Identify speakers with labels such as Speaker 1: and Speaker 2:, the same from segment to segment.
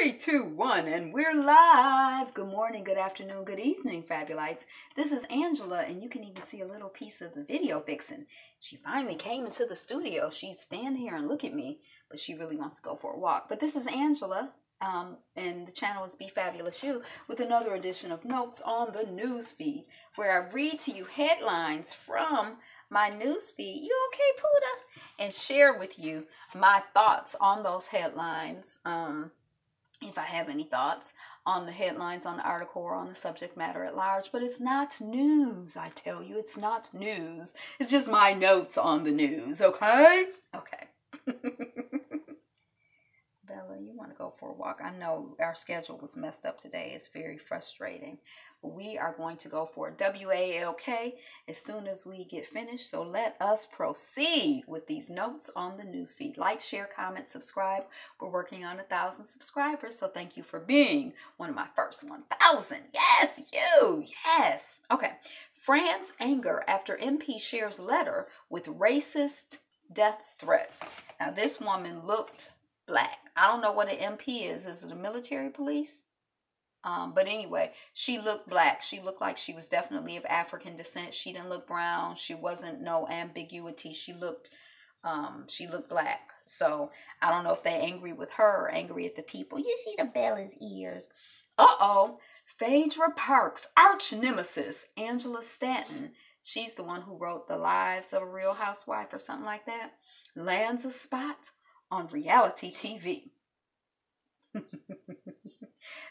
Speaker 1: Three, two, one, and we're live. Good morning, good afternoon, good evening, Fabulites. This is Angela, and you can even see a little piece of the video vixen. She finally came into the studio. She's standing here and look at me, but she really wants to go for a walk. But this is Angela, and the channel is Be Fabulous You, with another edition of Notes on the News Feed, where I read to you headlines from my news feed. You okay, Puda? And share with you my thoughts on those headlines. If I have any thoughts on the headlines, on the article, or on the subject matter at large. But it's not news, I tell you. It's not news. It's just my notes on the news, okay? Okay. Bella, you want to go for a walk? I know our schedule was messed up today. It's very frustrating. But we are going to go for a WALK as soon as we get finished. So let us proceed with these notes on the newsfeed. Like, share, comment, subscribe. We're working on 1,000 subscribers. So thank you for being one of my first 1,000. Yes, you. Yes. Okay. France anger after MP shares letter with racist death threats. Now, this woman looked black. I don't know what an MP is. Is it a military police? But anyway, she looked black. She looked like she was definitely of African descent. She didn't look brown. She wasn't no ambiguity. She looked black. So I don't know if they're angry with her or angry at the people. You see the Bella's ears. Uh-oh. Phaedra Parks' arch nemesis, Angela Stanton. She's the one who wrote The Lives of a Real Housewife or something like that. Lands a spot on reality TV.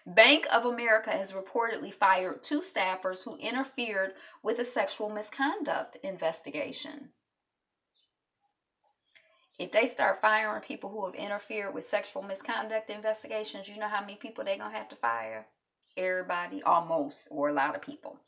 Speaker 1: Bank of America has reportedly fired 2 staffers who interfered with a sexual misconduct investigation. If they start firing people who have interfered with sexual misconduct investigations, you know how many people they're going to have to fire? Everybody, almost, or a lot of people.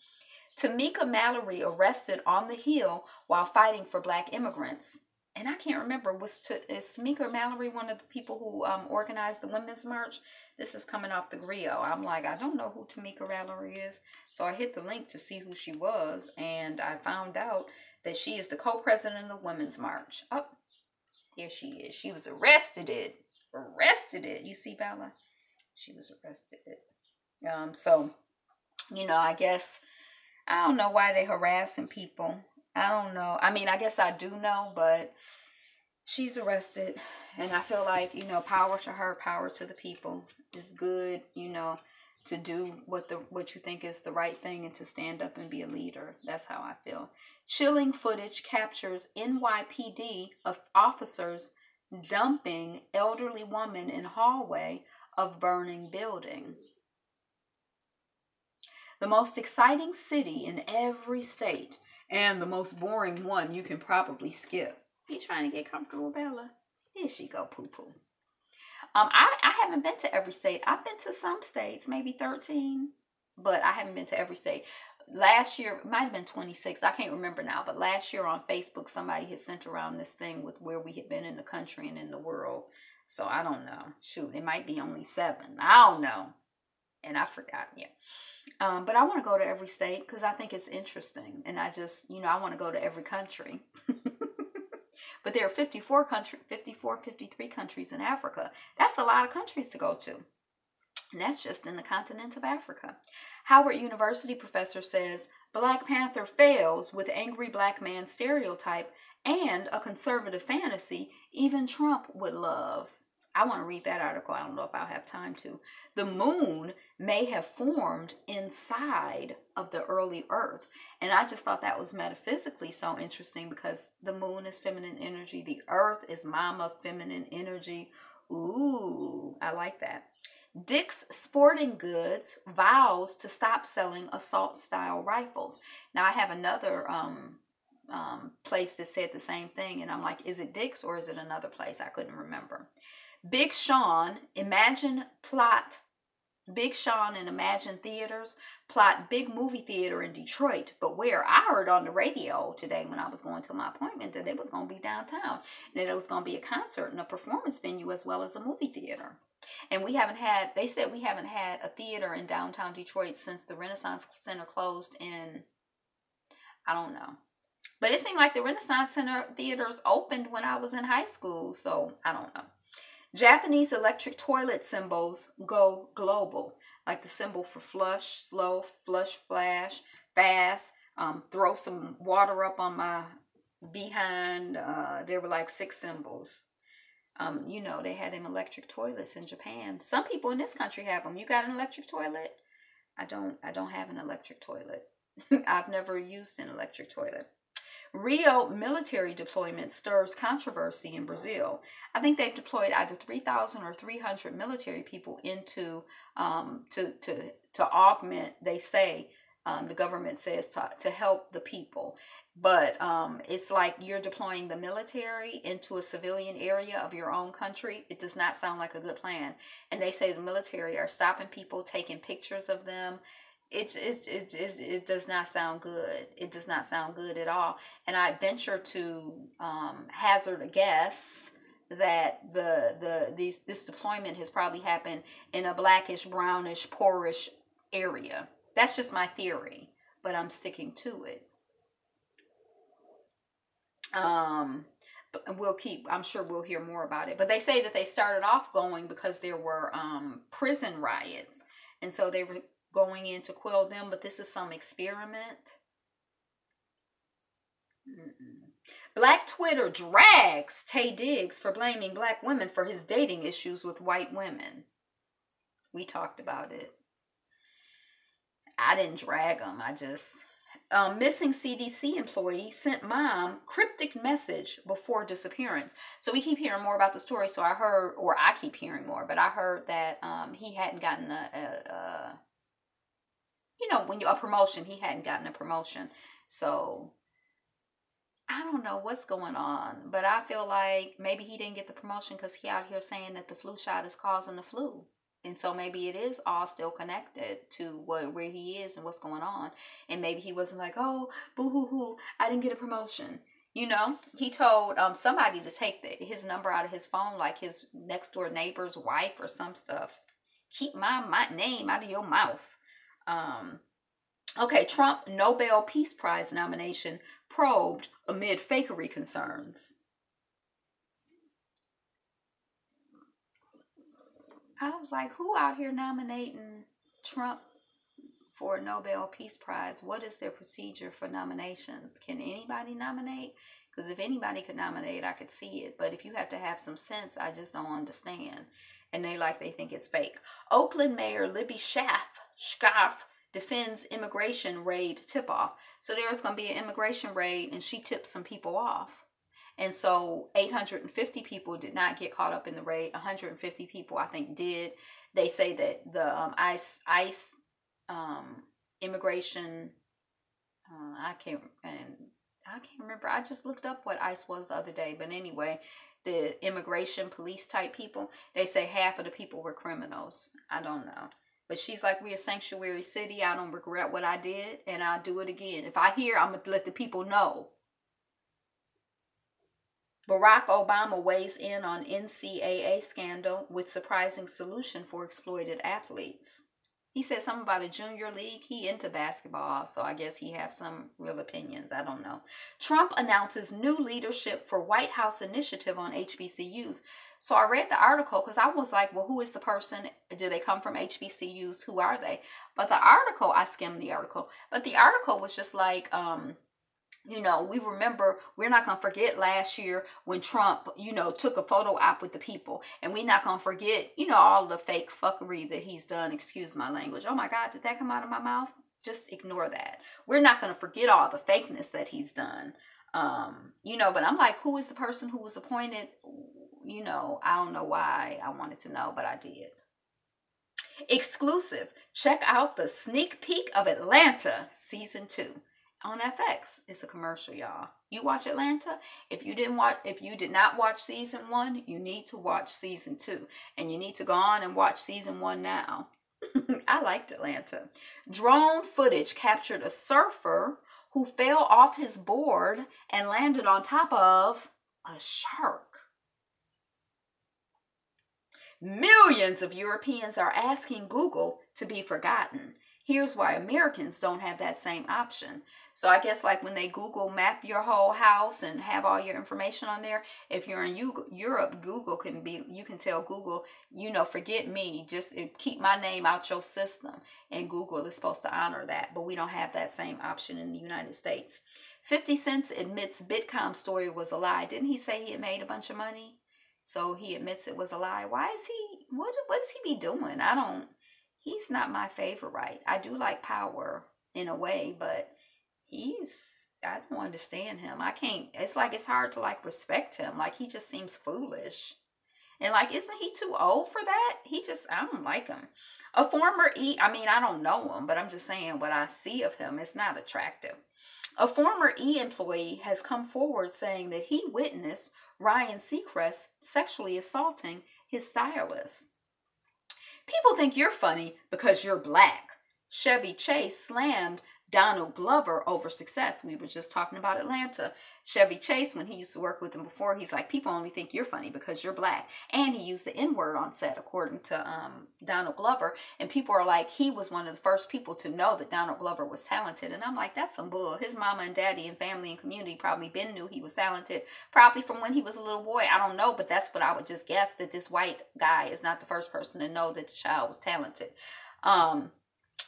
Speaker 1: Tamika Mallory arrested on the Hill while fighting for black immigrants. And I can't remember, is Tamika Mallory one of the people who organized the Women's March? This is coming off the Griot. I'm like, I don't know who Tamika Mallory is. So I hit the link to see who she was. And I found out that she is the co-president of the Women's March. Oh, here she is. She was arrested. You see, Bella? She was arrested. So, you know, I guess, I don't know why they're harassing people. I don't know. I mean, I guess I do know, but she's arrested. And I feel like, you know, power to her, power to the people. It's good, you know, to do what you think is the right thing and to stand up and be a leader. That's how I feel. Chilling footage captures NYPD of officers dumping elderly woman in hallway of burning building. The most exciting city in every state. And the most boring one you can probably skip. You trying to get comfortable, Bella? Here she go, poo-poo. I haven't been to every state. I've been to some states, maybe 13. But I haven't been to every state. Last year, it might have been 26. I can't remember now. But last year on Facebook, somebody had sent around this thing with where we had been in the country and in the world. So I don't know. Shoot, it might be only 7. I don't know. And I forgot, yeah. But I want to go to every state because I think it's interesting. And I just, you know, I want to go to every country. But there are 53 countries in Africa. That's a lot of countries to go to. And that's just in the continent of Africa. Howard University professor says Black Panther fails with angry black man stereotype and a conservative fantasy even Trump would love. I want to read that article. I don't know if I'll have time to. The moon may have formed inside of the early earth. And I just thought that was metaphysically so interesting because the moon is feminine energy. The earth is mama feminine energy. Ooh, I like that. Dick's Sporting Goods vows to stop selling assault-style rifles. Now, I have another place that said the same thing. And I'm like, is it Dick's or is it another place? I couldn't remember. Big Sean and Imagine Theaters plot big movie theater in Detroit. But where? I heard on the radio today when I was going to my appointment that it was going to be downtown. And that it was going to be a concert and a performance venue as well as a movie theater. And they said we haven't had a theater in downtown Detroit since the Renaissance Center closed in, I don't know. But it seemed like the Renaissance Center theaters opened when I was in high school. So I don't know. Japanese electric toilet symbols go global, like the symbol for flush, slow, flush, flash, fast, throw some water up on my behind. There were like 6 symbols. You know, they had them electric toilets in Japan. Some people in this country have them. You got an electric toilet? I don't have an electric toilet. I've never used an electric toilet. Rio military deployment stirs controversy in Brazil. I think they've deployed either 3,000 or 300 military people into to augment, they say, the government says, to help the people. But it's like you're deploying the military into a civilian area of your own country. It does not sound like a good plan. And they say the military are stopping people, taking pictures of them. It does not sound good. It does not sound good at all. And I venture to hazard a guess that this deployment has probably happened in a blackish, brownish, poorish area. That's just my theory, but I'm sticking to it. I'm sure we'll hear more about it. But they say that they started off going because there were prison riots, and so they were going in to quell them, but this is some experiment. Black Twitter drags Taye Diggs for blaming black women for his dating issues with white women. We talked about it. I didn't drag him. I just... missing CDC employee sent mom cryptic message before disappearance. So we keep hearing more about the story. So I heard, or I keep hearing more, but I heard that he hadn't gotten a promotion. He hadn't gotten a promotion. So I don't know what's going on, but I feel like maybe he didn't get the promotion because he out here saying that the flu shot is causing the flu. And so maybe it is all still connected to where he is and what's going on. And maybe he wasn't like, oh, boo-hoo-hoo, I didn't get a promotion. You know, he told somebody to take his number out of his phone, like his next door neighbor's wife or some stuff. Keep my name out of your mouth. Okay, Trump Nobel Peace Prize nomination probed amid fakery concerns. I was like, who out here nominating Trump for a Nobel Peace Prize? What is their procedure for nominations? Can anybody nominate? Because if anybody could nominate, I could see it. But if you have to have some sense, I just don't understand. And they think it's fake. Oakland Mayor Libby Schaaf defends immigration raid tip-off. So there's going to be an immigration raid, and she tipped some people off. And so 850 people did not get caught up in the raid. 150 people, I think, did. They say that the ICE immigration, I can't remember. I just looked up what ICE was the other day. But anyway, the immigration police type people, they say half of the people were criminals. I don't know. But she's like, we're a sanctuary city. I don't regret what I did, and I'll do it again. If I hear, I'm going to let the people know. Barack Obama weighs in on NCAA scandal with surprising solution for exploited athletes. He said something about a junior league. He into basketball, so I guess he have some real opinions. I don't know. Trump announces new leadership for White House initiative on HBCUs. So I read the article because I was like, well, who is the person? Do they come from HBCUs? Who are they? But the article, I skimmed the article, but the article was just like, you know, we're not going to forget last year when Trump, you know, took a photo op with the people. And we're not going to forget, you know, all the fake fuckery that he's done. Excuse my language. Oh my God, did that come out of my mouth? Just ignore that. We're not going to forget all the fakeness that he's done. You know, but I'm like, who is the person who was appointed? You know, I don't know why I wanted to know, but I did. Exclusive. Check out the sneak peek of Atlanta season 2. On FX. It's a commercial, y'all. You watch Atlanta. If you did not watch season 1, you need to watch season 2. And you need to go on and watch season 1 now. I liked Atlanta. Drone footage captured a surfer who fell off his board and landed on top of a shark. Millions of Europeans are asking Google to be forgotten. Here's why Americans don't have that same option. So I guess like when they Google map your whole house and have all your information on there, if you're in Europe, Google can be, you can tell Google, you know, forget me, just keep my name out your system. And Google is supposed to honor that. But we don't have that same option in the United States. 50 Cent admits Bitcoin story was a lie. Didn't he say he had made a bunch of money? So he admits it was a lie. Why is he, what does he be doing? He's not my favorite. I do like Power in a way, but I don't understand him. I can't, it's hard to like respect him. Like he just seems foolish. And like, isn't he too old for that? I don't like him. A former I don't know him, but I'm just saying what I see of him, it's not attractive. A former employee has come forward saying that he witnessed Ryan Seacrest sexually assaulting his stylist. People think you're funny because you're black. Chevy Chase slammed Donald Glover over success. We were just talking about Atlanta. Chevy Chase, when he used to work with him before, he's like, people only think you're funny because you're black. And he used the N-word on set, according to Donald Glover. And people are like, he was one of the first people to know that Donald Glover was talented. And I'm like, that's some bull. His mama and daddy and family and community probably been knew he was talented. Probably from when he was a little boy. I don't know, but that's what I would just guess, that this white guy is not the first person to know that the child was talented.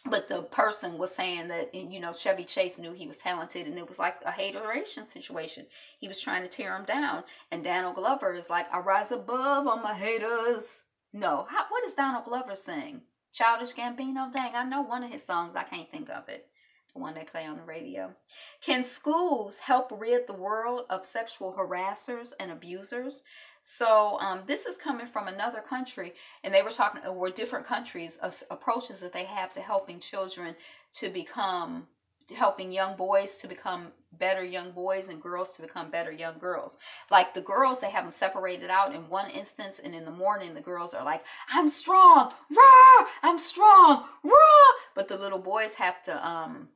Speaker 1: But the person was saying that, you know, Chevy Chase knew he was talented, and it was like a hateration situation. He was trying to tear him down. And Donald Glover is like, I rise above all my haters. No. What does Donald Glover sing? Childish Gambino? Dang, I know one of his songs. I can't think of it. The one they play on the radio. Can schools help rid the world of sexual harassers and abusers? So this is coming from another country, and they were talking, or different countries, approaches that they have to helping children to become, helping young boys to become better young boys and girls to become better young girls. Like the girls, they have them separated out in one instance, and in the morning the girls are like, I'm strong, rah, I'm strong, rah. But the little boys have to,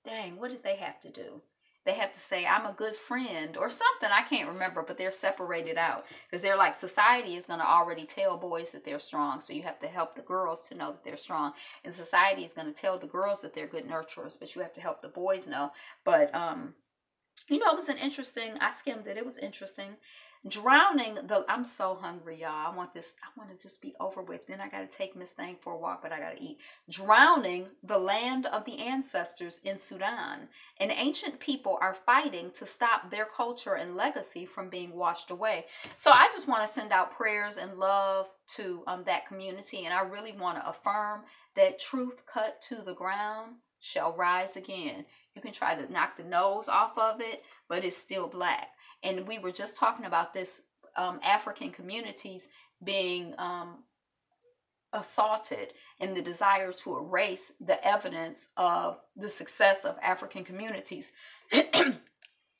Speaker 1: dang, what did they have to do? They have to say, I'm a good friend or something. I can't remember, but they're separated out because they're like, society is going to already tell boys that they're strong. So you have to help the girls to know that they're strong. And society is going to tell the girls that they're good nurturers, but you have to help the boys know. But, you know, it was I skimmed it. It was interesting. I'm so hungry, y'all. I want to just be over with. Then I got to take Miss Thing for a walk, but I got to eat. Drowning the land of the ancestors in Sudan. And ancient people are fighting to stop their culture and legacy from being washed away. So I just want to send out prayers and love to that community. And I really want to affirm that truth cut to the ground shall rise again. You can try to knock the nose off of it, but it's still black. And we were just talking about this, African communities being assaulted, and the desire to erase the evidence of the success of African communities.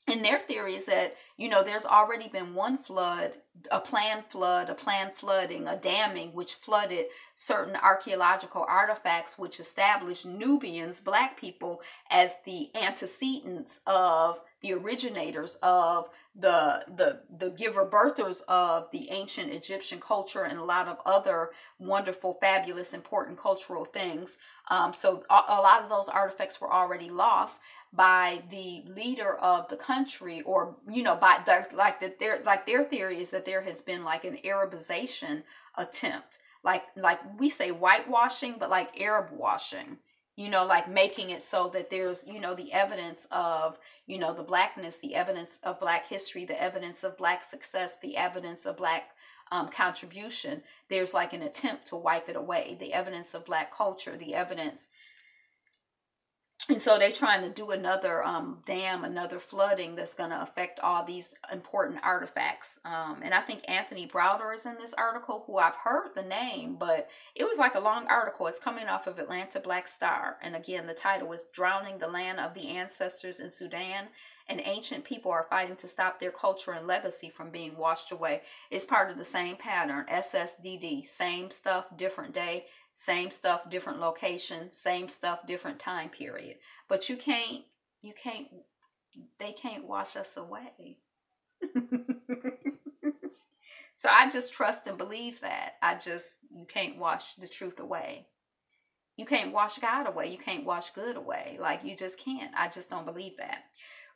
Speaker 1: And their theory is that, you know, there's already been one flood, a planned flooding, a damming, which flooded certain archaeological artifacts, which established Nubians, black people, as the antecedents of the originators of the giver birthers of the ancient Egyptian culture and a lot of other wonderful, fabulous, important cultural things. So a lot of those artifacts were already lost by the leader of the country, or, you know, by their theory is that there has been like an Arabization attempt, like we say whitewashing, but like Arab washing. You know, like making it so that there's, you know, the evidence of, you know, the blackness, the evidence of black history, the evidence of black success, the evidence of black contribution. There's like an attempt to wipe it away, the evidence of black culture, the evidence. And so they're trying to do another dam, another flooding that's going to affect all these important artifacts. And I think Anthony Browder is in this article, who I've heard the name, but it was like a long article. It's coming off of Atlanta Black Star. And again, the title was Drowning the Land of the Ancestors in Sudan. And ancient people are fighting to stop their culture and legacy from being washed away. It's part of the same pattern, SSDD, same stuff, different day. Same stuff, different location, same stuff, different time period. But they can't wash us away. So I just trust and believe that. You can't wash the truth away. You can't wash God away. You can't wash good away. Like, you just can't. I just don't believe that.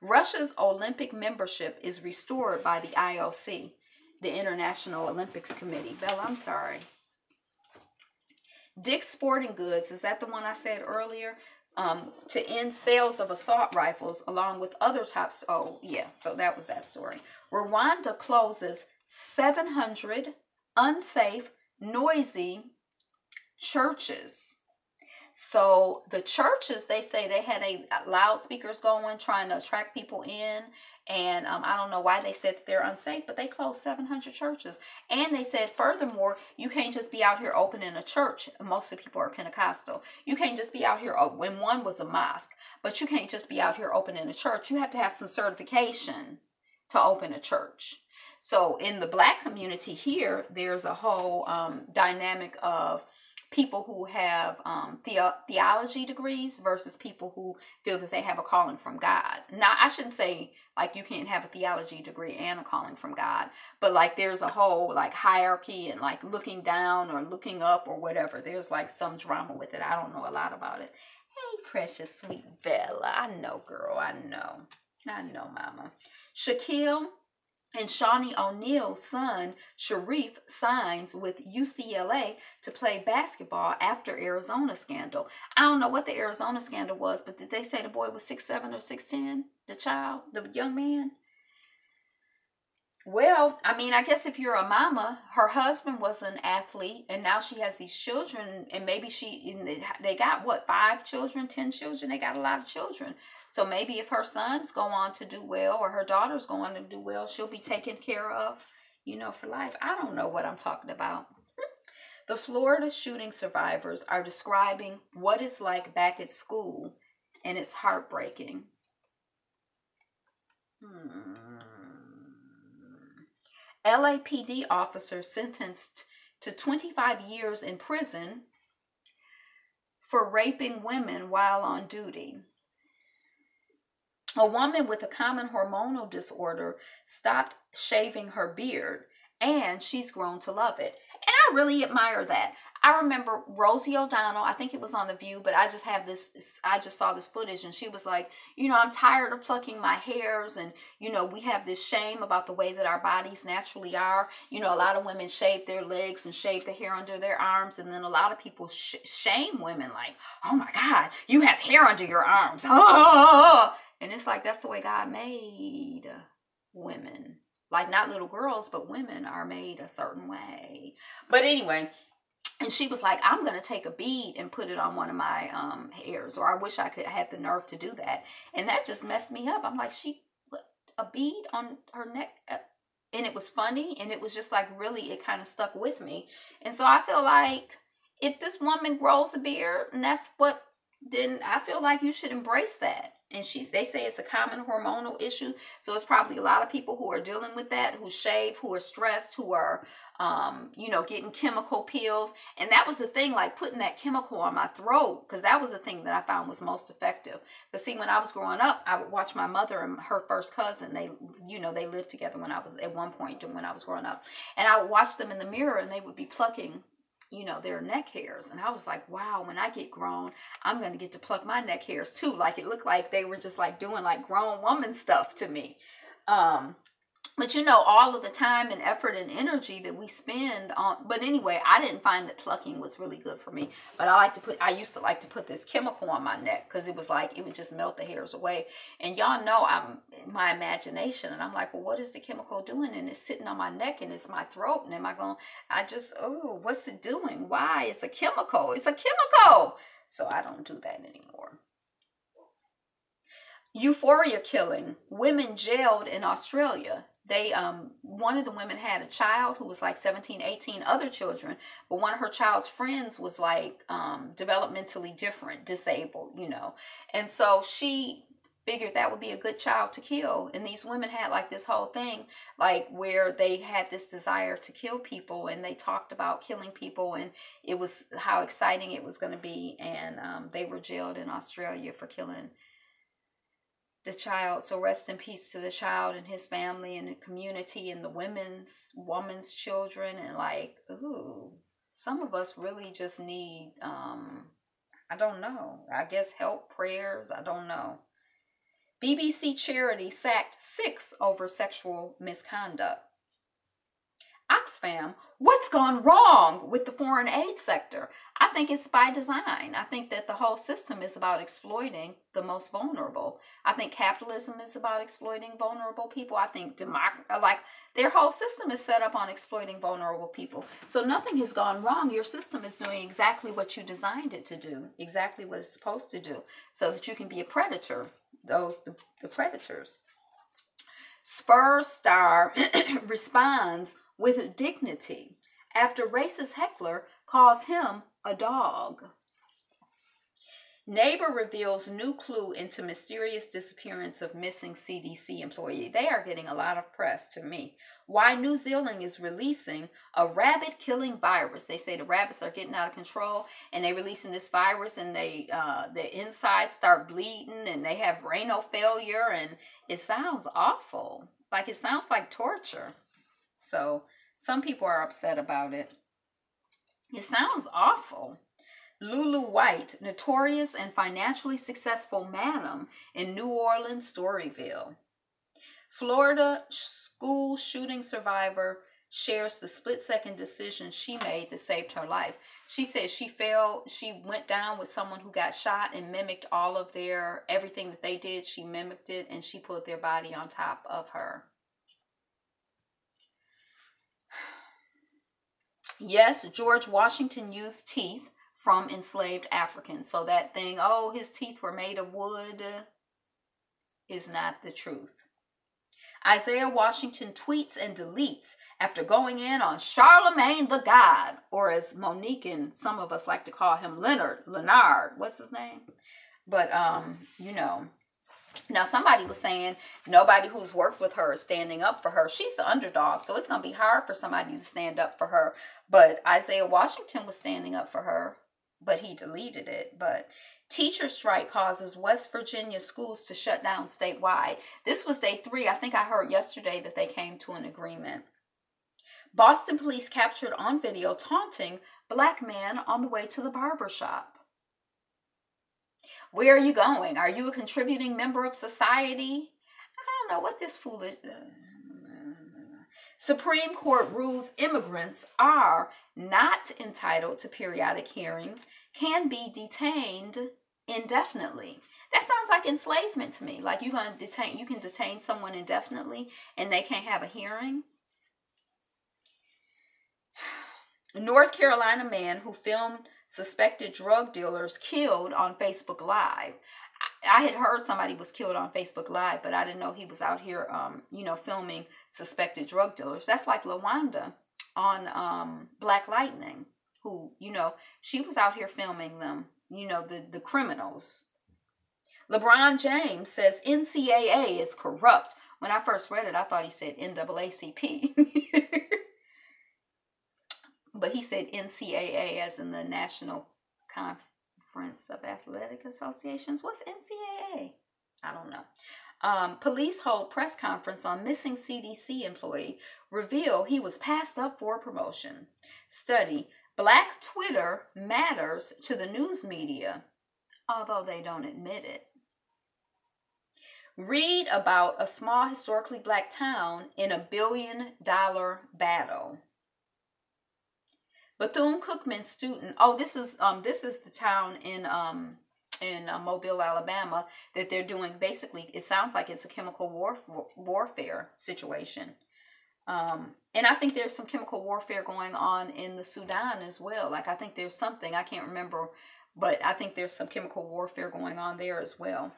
Speaker 1: Russia's Olympic membership is restored by the IOC, the International Olympics Committee. Bella, I'm sorry. Dick's Sporting Goods, is that the one I said earlier? To end sales of assault rifles along with other types. Oh, yeah, so that was that story. Rwanda closes 700 unsafe, noisy churches. So the churches, they say they had loudspeakers going, trying to attract people in. And I don't know why they said that they're unsafe, but they closed 700 churches. And they said, furthermore, you can't just be out here opening a church. Most of the people are Pentecostal. You can't just be out here, when one was a mosque, but you can't just be out here opening a church. You have to have some certification to open a church. So in the Black community here, there's a whole dynamic of people who have theology degrees versus people who feel that they have a calling from God. Now, I shouldn't say like you can't have a theology degree and a calling from God, but like there's a whole like hierarchy and like looking down or looking up or whatever. There's like some drama with it. I don't know a lot about it. Hey, precious sweet Bella. I know, girl. I know, mama. Shaquille and Shawnee O'Neal's son, Sharif, signs with UCLA to play basketball after Arizona scandal. I don't know what the Arizona scandal was, but did they say the boy was 6'7" or 6'10"? The child, the young man? Well, I mean, I guess if you're a mama, her husband was an athlete, and now she has these children, and maybe they got, what, 5 children, 10 children? They got a lot of children. So maybe if her sons go on to do well, or her daughters go on to do well, she'll be taken care of, for life. I don't know what I'm talking about. The Florida shooting survivors are describing what it's like back at school, and it's heartbreaking. LAPD officer sentenced to 25 years in prison for raping women while on duty. A woman with a common hormonal disorder stopped shaving her beard, and she's grown to love it. And I really admire that. I remember Rosie O'Donnell, I think it was on The View, but I just saw this footage, and she was like, I'm tired of plucking my hairs, and, we have this shame about the way that our bodies naturally are. A lot of women shave their legs and shave the hair under their arms, and then a lot of people shame women like, oh my God, you have hair under your arms. And it's like, that's the way God made women. Like, not little girls, but women are made a certain way. But anyway, and she was like, I'm going to take a bead and put it on one of my hairs. Or I wish I had the nerve to do that. And that just messed me up. I'm like, she put a bead on her neck. And it was funny. And it was just like, really, it kind of stuck with me. And so I feel like if this woman grows a beard, and that's what, then I feel like you should embrace that. And they say it's a common hormonal issue. So it's probably a lot of people who are dealing with that, who shave, who are stressed, who are, getting chemical peels. And that was the thing, like putting that chemical on my throat, because that was the thing that I found was most effective. But see, when I was growing up, I would watch my mother and her first cousin. They lived together at one point when I was growing up. And I would watch them in the mirror, and they would be plucking their neck hairs. And I was like, wow, when I get grown, I'm going to get to pluck my neck hairs too. Like, it looked like they were just like doing like grown woman stuff to me. But all of the time and effort and energy that we spend on, but anyway, I didn't find that plucking was really good for me. But I used to like to put this chemical on my neck, because it was like, it would just melt the hairs away. And y'all know I'm my imagination, and I'm like, well, what is the chemical doing? And it's sitting on my neck, and it's my throat. And what's it doing? Why? It's a chemical. It's a chemical. So I don't do that anymore. Euphoria killing. Women jailed in Australia. One of the women had a child who was like 17, 18 other children, but one of her child's friends was like developmentally disabled, And so she figured that would be a good child to kill. And these women had like this whole thing, like where they had this desire to kill people, and they talked about killing people, and it was how exciting it was going to be. And they were jailed in Australia for killing the child. So rest in peace to the child and his family and the community and the woman's children. And like, ooh, some of us really just need I don't know. I guess help, prayers. I don't know. BBC charity sacked 6 over sexual misconduct. Oxfam, what's gone wrong with the foreign aid sector? I think it's by design. I think that the whole system is about exploiting the most vulnerable. I think capitalism is about exploiting vulnerable people. I think their whole system is set up on exploiting vulnerable people. So nothing has gone wrong. Your system is doing exactly what you designed it to do, exactly what it's supposed to do, so that you can be a predator. The predators. Spurs star responds with dignity after racist heckler calls him a dog. Neighbor reveals new clue into mysterious disappearance of missing CDC employee. They are getting a lot of press to me. Why New Zealand is releasing a rabbit-killing virus. They say the rabbits are getting out of control, and they're releasing this virus, and the insides start bleeding, and they have renal failure, and it sounds awful. Like, it sounds like torture. So some people are upset about it. It sounds awful. Lulu White, notorious and financially successful madam in New Orleans, Storyville. Florida school shooting survivor shares the split-second decision she made that saved her life. She said she went down with someone who got shot and mimicked all of everything that they did. She mimicked it, and she put their body on top of her. Yes, George Washington used teeth from enslaved Africans. So that thing, oh, his teeth were made of wood, is not the truth. Isaiah Washington tweets and deletes after going in on Charlemagne the God, or as Monique and some of us like to call him, Leonard, what's his name? But, you know, now somebody was saying nobody who's worked with her is standing up for her. She's the underdog, so it's going to be hard for somebody to stand up for her. But Isaiah Washington was standing up for her, but he deleted it. But teacher strike causes West Virginia schools to shut down statewide. This was day 3. I think I heard yesterday that they came to an agreement. Boston police captured on video taunting black man on the way to the barber shop. Where are you going? Are you a contributing member of society? I don't know what this foolish... Supreme Court rules immigrants are not entitled to periodic hearings, can be detained indefinitely. That sounds like enslavement to me. Like you can detain someone indefinitely and they can't have a hearing. North Carolina man who filmed suspected drug dealers killed on Facebook Live. I had heard somebody was killed on Facebook Live, but I didn't know he was out here, filming suspected drug dealers. That's like LaWanda on Black Lightning, who, she was out here filming them, the criminals. LeBron James says NCAA is corrupt. When I first read it, I thought he said NAACP. But he said NCAA as in the National Conference of Athletic Associations. What's NCAA? I don't know. Police hold press conference on missing CDC employee. Reveal he was passed up for promotion. Study. Black Twitter matters to the news media, although they don't admit it. Read about a small historically black town in a $1 billion battle. Bethune-Cookman student. Oh, this is the town in Mobile, Alabama, that they're doing. Basically, it sounds like it's a chemical warfare situation. And I think there's some chemical warfare going on in the Sudan as well. Like, I think there's something, I can't remember, but I think there's some chemical warfare going on there as well.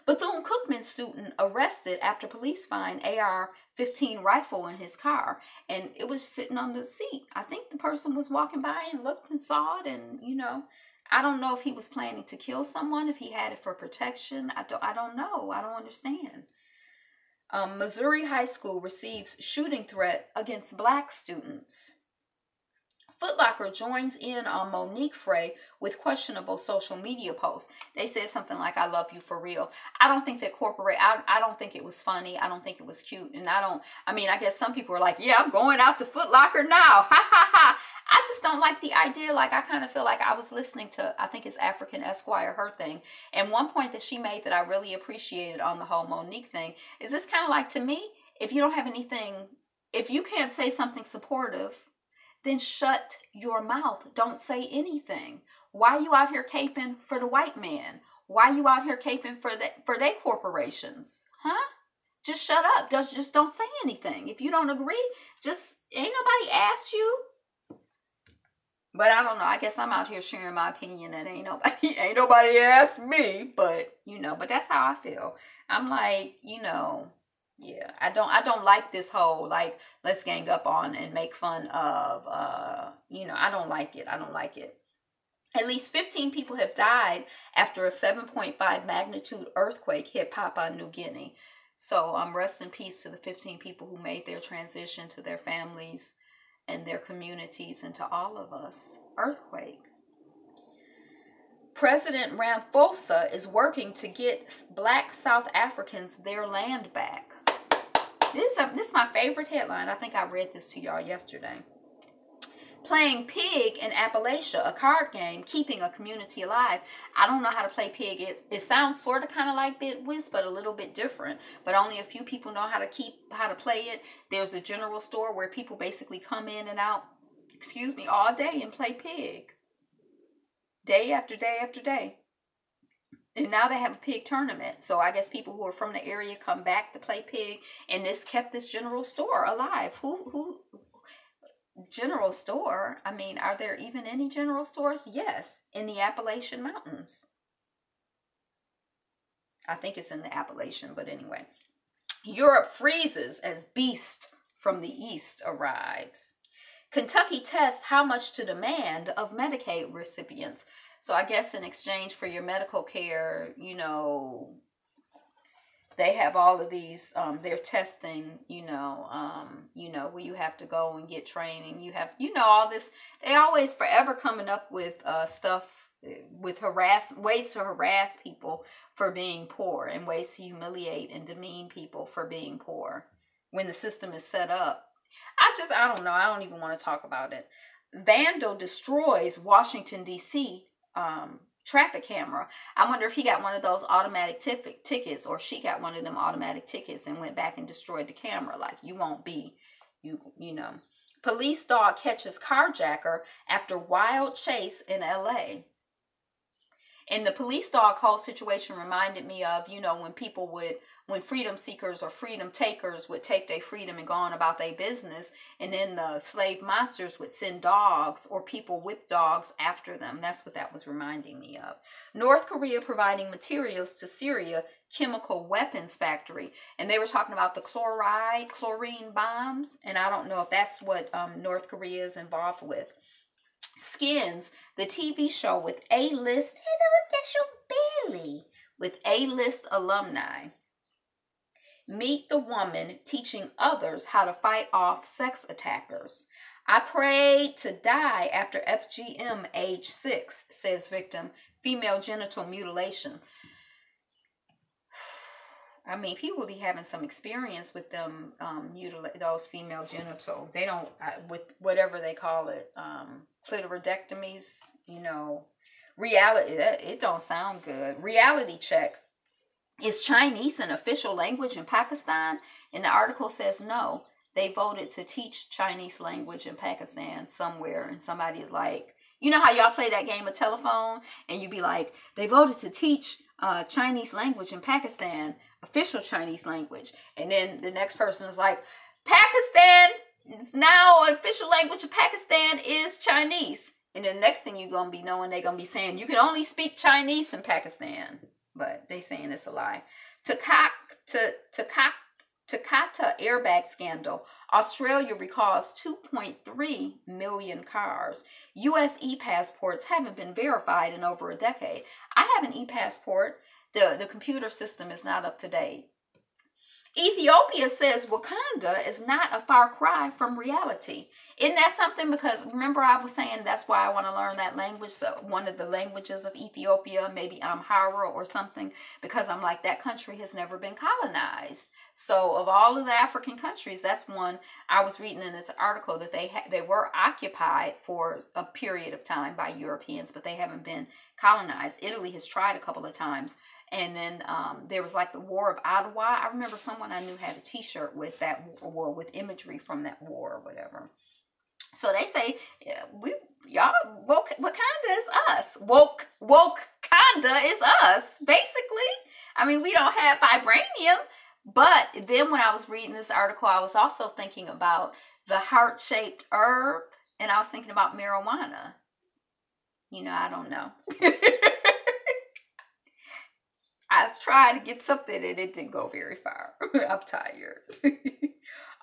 Speaker 1: Bethune-Cookman student arrested after police find AR-15 rifle in his car, and it was sitting on the seat. I think the person was walking by and looked and saw it, and I don't know if he was planning to kill someone, if he had it for protection. I don't know. I don't understand. Missouri high school receives shooting threat against black students. Foot Locker joins in on Monique fray with questionable social media posts. They said something like, I love you for real. I don't think that I don't think it was funny. I don't think it was cute. And I guess some people were like, yeah, I'm going out to Foot Locker now. Ha ha ha. I just don't like the idea. Like, I kind of feel like I was listening to, I think it's African Esquire, her thing. And one point that she made that I really appreciated on the whole Monique thing is this kind of like, to me, if you don't have anything, if you can't say something supportive, then shut your mouth. Don't say anything. Why are you out here caping for the white man? Why are you out here caping for their corporations? Huh? Just shut up. Just don't say anything. If you don't agree, just ain't nobody asked you. But I don't know. I guess I'm out here sharing my opinion that ain't nobody asked me. But but that's how I feel. I'm like, yeah, I don't like this whole, like, let's gang up on and make fun of, I don't like it. I don't like it. At least 15 people have died after a 7.5 magnitude earthquake hit Papua New Guinea. So rest in peace to the 15 people who made their transition, to their families and their communities, and to all of us. Earthquake. President Ramaphosa is working to get Black South Africans their land back. This is my favorite headline. I think I read this to y'all yesterday. Playing Pig in Appalachia, a card game keeping a community alive. I don't know how to play Pig. It sounds sort of kind of like Bid-Whist, but a little bit different. But only a few people know how to play it. There's a general store where people basically come in and out, all day and play Pig. Day after day after day. And now they have a pig tournament. So I guess people who are from the area come back to play Pig. And this kept this general store alive. Who general store? I mean, are there even any general stores? Yes, in the Appalachian Mountains. I think it's in the Appalachian, but anyway. Europe freezes as beast from the east arrives. Kentucky tests how much to demand of Medicaid recipients. So I guess in exchange for your medical care, they have all of these, they're testing, where you have to go and get training. You have, all this. They always forever coming up with stuff with ways to harass people for being poor, and ways to humiliate and demean people for being poor when the system is set up. I don't know. I don't even want to talk about it. Vandal destroys Washington, D.C. Traffic camera. I wonder if he got one of those automatic tickets, or she got one of them automatic tickets and went back and destroyed the camera. Like, you won't be, Police dog catches carjacker after wild chase in L.A. And the police dog whole situation reminded me of, when freedom seekers or freedom takers would take their freedom and go on about their business, and then the slave masters would send dogs or people with dogs after them. That's what that was reminding me of. North Korea providing materials to Syria chemical weapons factory. And they were talking about the chlorine bombs. And I don't know if that's what North Korea is involved with. Skins, the TV show with A-list, with A-list alumni. Meet the woman teaching others how to fight off sex attackers. I prayed to die after FGM age 6, says victim. Female genital mutilation. I mean, people would be having some experience with them mutilate those female genital. They don't, with whatever they call it, clitoridectomies, reality. It don't sound good. Reality check. Is Chinese an official language in Pakistan? And the article says no. They voted to teach Chinese language in Pakistan somewhere. And somebody is like, you know how y'all play that game of telephone? And you be like, they voted to teach Chinese language in Pakistan, official Chinese language. And then the next person is like, Pakistan is now an official language of Pakistan is Chinese. And then the next thing you're going to be knowing, they're going to be saying, you can only speak Chinese in Pakistan. But they saying it's a lie. Takata airbag scandal. Australia recalls 2.3 million cars. U.S. e-passports haven't been verified in over a decade. I have an e-passport. The computer system is not up to date. Ethiopia says Wakanda is not a far cry from reality. Isn't that something? Because remember I was saying that's why I want to learn that language, one of the languages of Ethiopia, maybe Amhara or something, because I'm like, that country has never been colonized. So of all of the African countries, that's one I was reading in this article that they were occupied for a period of time by Europeans, but they haven't been colonized. Italy has tried a couple of times. And then there was like the War of Ottawa. I remember someone I knew had a T-shirt with that war, with imagery from that war or whatever. So they say, yeah, y'all, Wakanda is us. Wakanda is us, basically. I mean, we don't have vibranium. But then when I was reading this article, I was also thinking about the heart-shaped herb. And I was thinking about marijuana. You know, I don't know. I was trying to get something and it didn't go very far. I'm tired.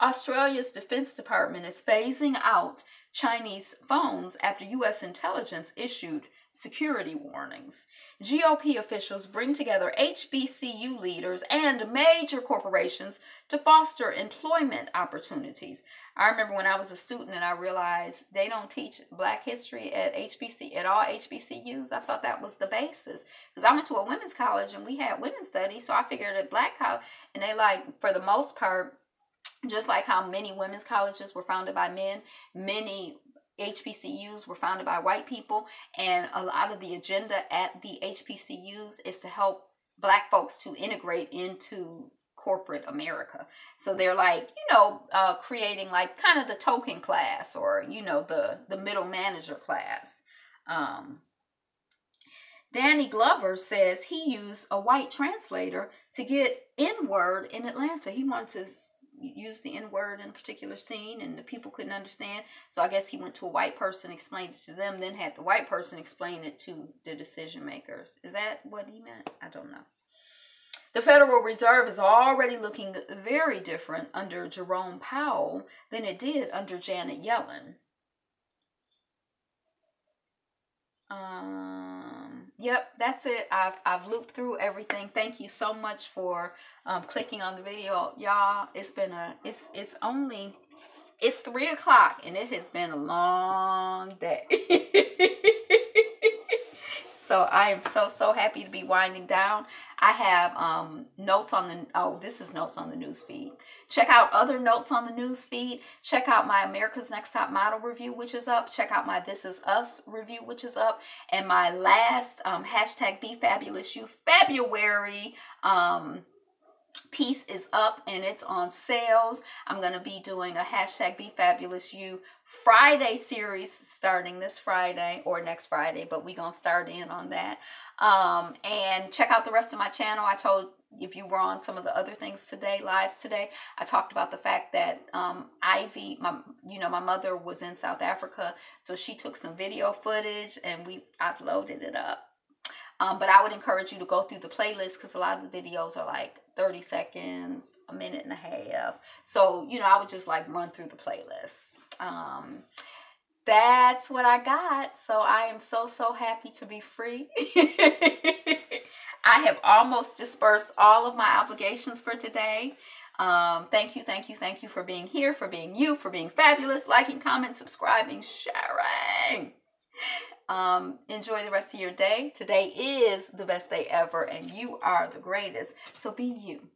Speaker 1: Australia's Defense Department is phasing out Chinese phones after U.S. intelligence issued security warnings. GOP officials bring together HBCU leaders and major corporations to foster employment opportunities. I remember when I was a student and I realized they don't teach Black history at all HBCUs. I thought that was the basis. Because I went to a women's college and we had women's studies, so I figured at Black college, and they like, for the most part, just like how many women's colleges were founded by men, many HBCUs were founded by white people, and a lot of the agenda at the HBCUs is to help Black folks to integrate into corporate America. So they're like, you know, creating like kind of the token class, or, you know, the middle manager class. Danny Glover says he used a white translator to get N-word in Atlanta. He wanted to use the N-word in a particular scene and the people couldn't understand. So I guess he went to a white person, explained it to them, then had the white person explain it to the decision makers. Is that what he meant? I don't know. The Federal Reserve is already looking very different under Jerome Powell than it did under Janet Yellen. Yep, that's it. I've looped through everything. Thank you so much for clicking on the video, y'all. It's 3 o'clock and it has been a long day. So I am so happy to be winding down. I have notes on the, this is notes on the news feed. Check out other notes on the news feed. Check out my America's Next Top Model review, which is up. Check out my This Is Us review, which is up. And my last hashtag Be Fabulous You February piece is up and it's on sales. I'm going to be doing a hashtag Be Fabulous You Friday series starting this Friday or next Friday, but we're going to start in on that. And check out the rest of my channel. I told, if you were on some of the other things today, lives today, I talked about the fact that Ivy, my mother was in South Africa, so she took some video footage and I've loaded it up. But I would encourage you to go through the playlist because a lot of the videos are like 30 seconds, a minute and a half. So, you know, I would just like run through the playlist. That's what I got. So I am so happy to be free. I have almost dispersed all of my obligations for today. Thank you for being here, for being you, for being fabulous, liking, commenting, subscribing, sharing. Enjoy the rest of your day. Today is the best day ever and you are the greatest. So be you.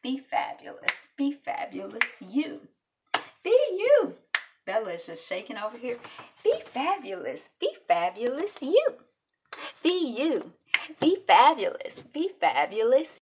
Speaker 1: Be fabulous. Be fabulous you. Be you. Bella is just shaking over here. Be fabulous. Be fabulous you. Be you. Be fabulous. Be fabulous.